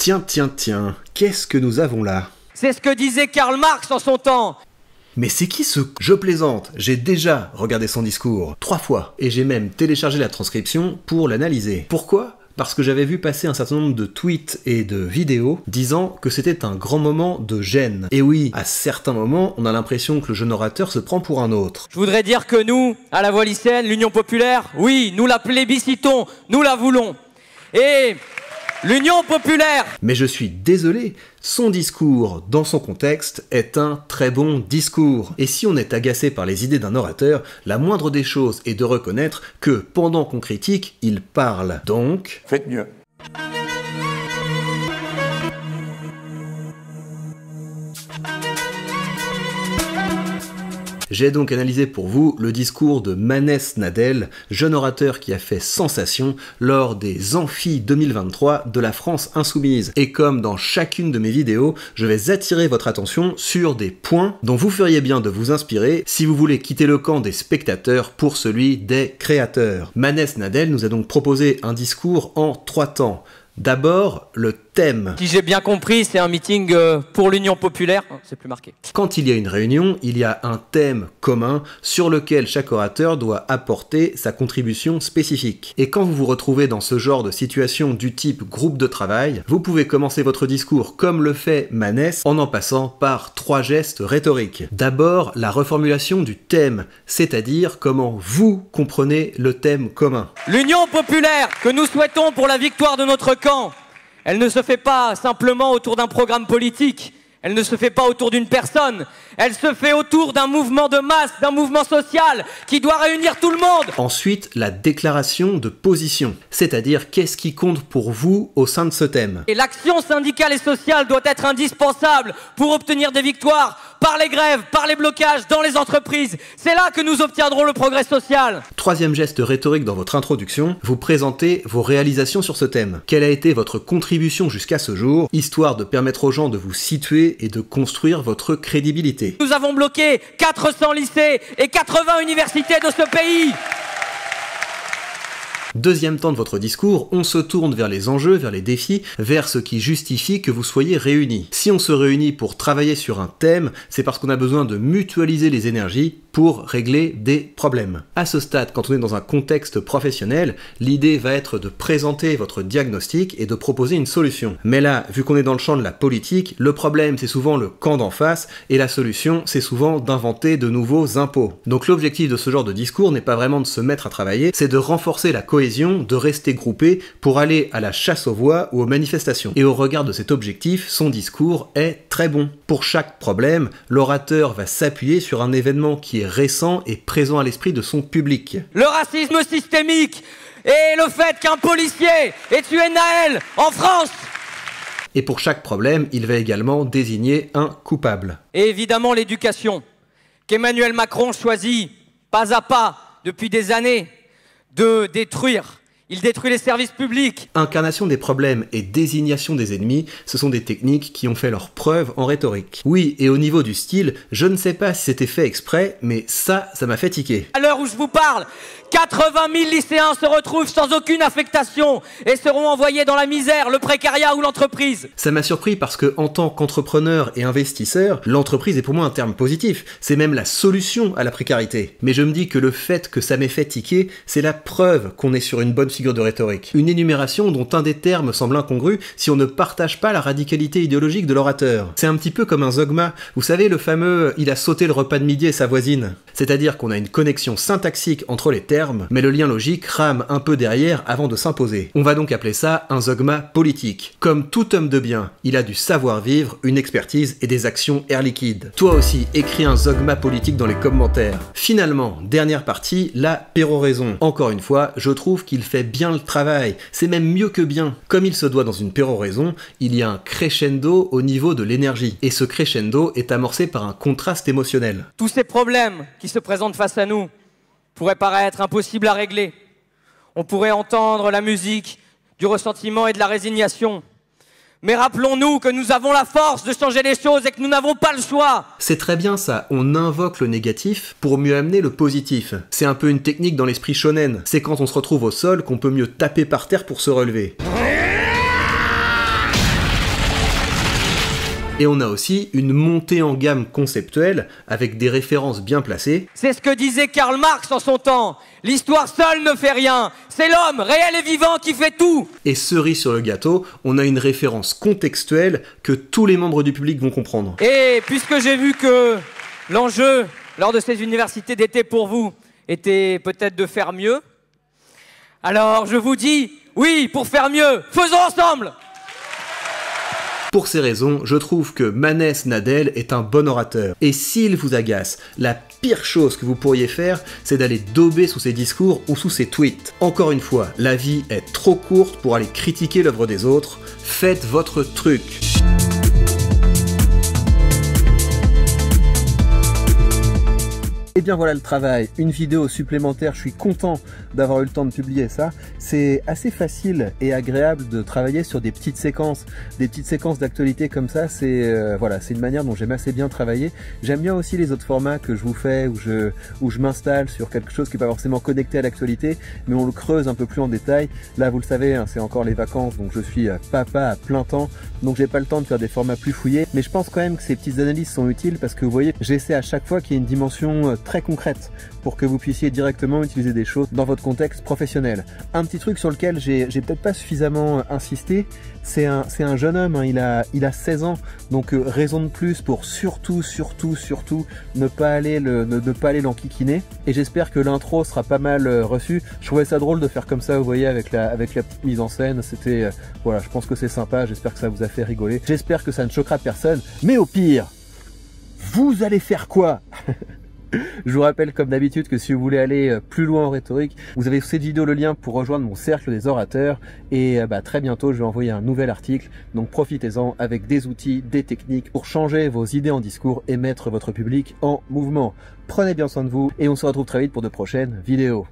Tiens, qu'est-ce que nous avons là? C'est ce que disait Karl Marx en son temps. Mais c'est qui ce... Je plaisante, j'ai déjà regardé son discours 3 fois, et j'ai même téléchargé la transcription pour l'analyser. Pourquoi ? Parce que j'avais vu passer un certain nombre de tweets et de vidéos disant que c'était un grand moment de gêne. Et oui, à certains moments, on a l'impression que le jeune orateur se prend pour un autre. Je voudrais dire que nous, à la Voix lycéenne, l'Union populaire, oui, nous la plébiscitons, nous la voulons. Et l'Union populaire... Mais je suis désolé, son discours, dans son contexte, est un très bon discours. Et si on est agacé par les idées d'un orateur, la moindre des choses est de reconnaître que, pendant qu'on critique, il parle. Donc... Faites mieux. J'ai donc analysé pour vous le discours de Manès Nadel, jeune orateur qui a fait sensation lors des Amphis 2023 de la France Insoumise. Et comme dans chacune de mes vidéos, je vais attirer votre attention sur des points dont vous feriez bien de vous inspirer si vous voulez quitter le camp des spectateurs pour celui des créateurs. Manès Nadel nous a donc proposé un discours en 3 temps. D'abord, le thème. Si j'ai bien compris, c'est un meeting pour l'Union populaire. C'est plus marqué. Quand il y a une réunion, il y a un thème commun sur lequel chaque orateur doit apporter sa contribution spécifique. Et quand vous vous retrouvez dans ce genre de situation du type groupe de travail, vous pouvez commencer votre discours comme le fait Manès en passant par 3 gestes rhétoriques. D'abord, la reformulation du thème, c'est-à-dire comment vous comprenez le thème commun. L'Union populaire que nous souhaitons pour la victoire de notre camp, elle ne se fait pas simplement autour d'un programme politique, elle ne se fait pas autour d'une personne, elle se fait autour d'un mouvement de masse, d'un mouvement social qui doit réunir tout le monde. Ensuite, la déclaration de position, c'est-à-dire qu'est-ce qui compte pour vous au sein de ce thème. Et l'action syndicale et sociale doit être indispensable pour obtenir des victoires par les grèves, par les blocages dans les entreprises. C'est là que nous obtiendrons le progrès social. 3e geste rhétorique dans votre introduction, vous présentez vos réalisations sur ce thème. Quelle a été votre contribution jusqu'à ce jour, histoire de permettre aux gens de vous situer et de construire votre crédibilité. Nous avons bloqué 400 lycées et 80 universités de ce pays. 2e temps de votre discours, on se tourne vers les enjeux, vers les défis, vers ce qui justifie que vous soyez réunis. Si on se réunit pour travailler sur un thème, c'est parce qu'on a besoin de mutualiser les énergies pour régler des problèmes. À ce stade, quand on est dans un contexte professionnel, l'idée va être de présenter votre diagnostic et de proposer une solution. Mais là, vu qu'on est dans le champ de la politique, le problème c'est souvent le camp d'en face, et la solution c'est souvent d'inventer de nouveaux impôts. Donc l'objectif de ce genre de discours n'est pas vraiment de se mettre à travailler, c'est de renforcer la cohésion, de rester groupé pour aller à la chasse aux voix ou aux manifestations. Et au regard de cet objectif, son discours est très bon. Pour chaque problème, l'orateur va s'appuyer sur un événement qui est récent et présent à l'esprit de son public. Le racisme systémique et le fait qu'un policier ait tué Naël en France. Et pour chaque problème, il va également désigner un coupable. Et évidemment l'éducation, qu'Emmanuel Macron choisit pas à pas depuis des années de détruire. Il détruit les services publics. Incarnation des problèmes et désignation des ennemis, ce sont des techniques qui ont fait leur preuve en rhétorique. Oui, et au niveau du style, je ne sais pas si c'était fait exprès, mais ça m'a fait tiquer. À l'heure où je vous parle, 80 000 lycéens se retrouvent sans aucune affectation et seront envoyés dans la misère, le précariat ou l'entreprise. Ça m'a surpris parce que, en tant qu'entrepreneur et investisseur, l'entreprise est pour moi un terme positif. C'est même la solution à la précarité. Mais je me dis que le fait que ça m'ait fait tiquer, c'est la preuve qu'on est sur une bonne figure de rhétorique. Une énumération dont un des termes semble incongru si on ne partage pas la radicalité idéologique de l'orateur. C'est un petit peu comme un zogma. Vous savez, le fameux « il a sauté le repas de midi et sa voisine ». C'est-à-dire qu'on a une connexion syntaxique entre les termes, mais le lien logique rame un peu derrière avant de s'imposer. On va donc appeler ça un zogma politique. Comme tout homme de bien, il a du savoir-vivre, une expertise et des actions air liquide. Toi aussi, écris un zogma politique dans les commentaires. Finalement, dernière partie, la péroraison. Encore une fois, je trouve qu'il fait bien le travail. C'est même mieux que bien. Comme il se doit dans une péroraison, il y a un crescendo au niveau de l'énergie. Et ce crescendo est amorcé par un contraste émotionnel. Tous ces problèmes qui se présentent face à nous pourraient paraître impossibles à régler. On pourrait entendre la musique du ressentiment et de la résignation. Mais rappelons-nous que nous avons la force de changer les choses et que nous n'avons pas le choix. C'est très bien ça, on invoque le négatif pour mieux amener le positif. C'est un peu une technique dans l'esprit shonen. C'est quand on se retrouve au sol qu'on peut mieux taper par terre pour se relever. Et on a aussi une montée en gamme conceptuelle avec des références bien placées. C'est ce que disait Karl Marx en son temps. L'histoire seule ne fait rien. C'est l'homme, réel et vivant, qui fait tout. Et cerise sur le gâteau, on a une référence contextuelle que tous les membres du public vont comprendre. Et puisque j'ai vu que l'enjeu lors de ces universités d'été pour vous était peut-être de faire mieux, alors je vous dis, oui, pour faire mieux, faisons ensemble! Pour ces raisons, je trouve que Manès Nadel est un bon orateur. Et s'il vous agace, la pire chose que vous pourriez faire, c'est d'aller dober sous ses discours ou sous ses tweets. Encore une fois, la vie est trop courte pour aller critiquer l'œuvre des autres. Faites votre truc. Et bien voilà le travail, une vidéo supplémentaire, je suis content d'avoir eu le temps de publier ça. C'est assez facile et agréable de travailler sur des petites séquences d'actualité comme ça. C'est voilà, c'est une manière dont j'aime assez bien travailler. J'aime bien aussi les autres formats que je vous fais où je m'installe sur quelque chose qui n'est pas forcément connecté à l'actualité, mais on le creuse un peu plus en détail. Là vous le savez, hein, c'est encore les vacances, donc je suis papa à plein temps, donc j'ai pas le temps de faire des formats plus fouillés. Mais je pense quand même que ces petites analyses sont utiles parce que vous voyez, j'essaie à chaque fois qu'il y ait une dimension très concrète pour que vous puissiez directement utiliser des choses dans votre contexte professionnel. Un petit truc sur lequel j'ai peut-être pas suffisamment insisté, c'est un jeune homme, hein, il a 16 ans, donc raison de plus pour surtout ne pas aller l'enquiquiner. Et j'espère que l'intro sera pas mal reçue. Je trouvais ça drôle de faire comme ça, vous voyez, avec la petite mise en scène. C'était voilà, je pense que c'est sympa, j'espère que ça vous a fait rigoler. J'espère que ça ne choquera personne, mais au pire, vous allez faire quoi? Je vous rappelle comme d'habitude que si vous voulez aller plus loin en rhétorique, vous avez sous cette vidéo le lien pour rejoindre mon cercle des orateurs et très bientôt je vais envoyer un nouvel article, donc profitez-en avec des outils, des techniques pour changer vos idées en discours et mettre votre public en mouvement. Prenez bien soin de vous et on se retrouve très vite pour de prochaines vidéos.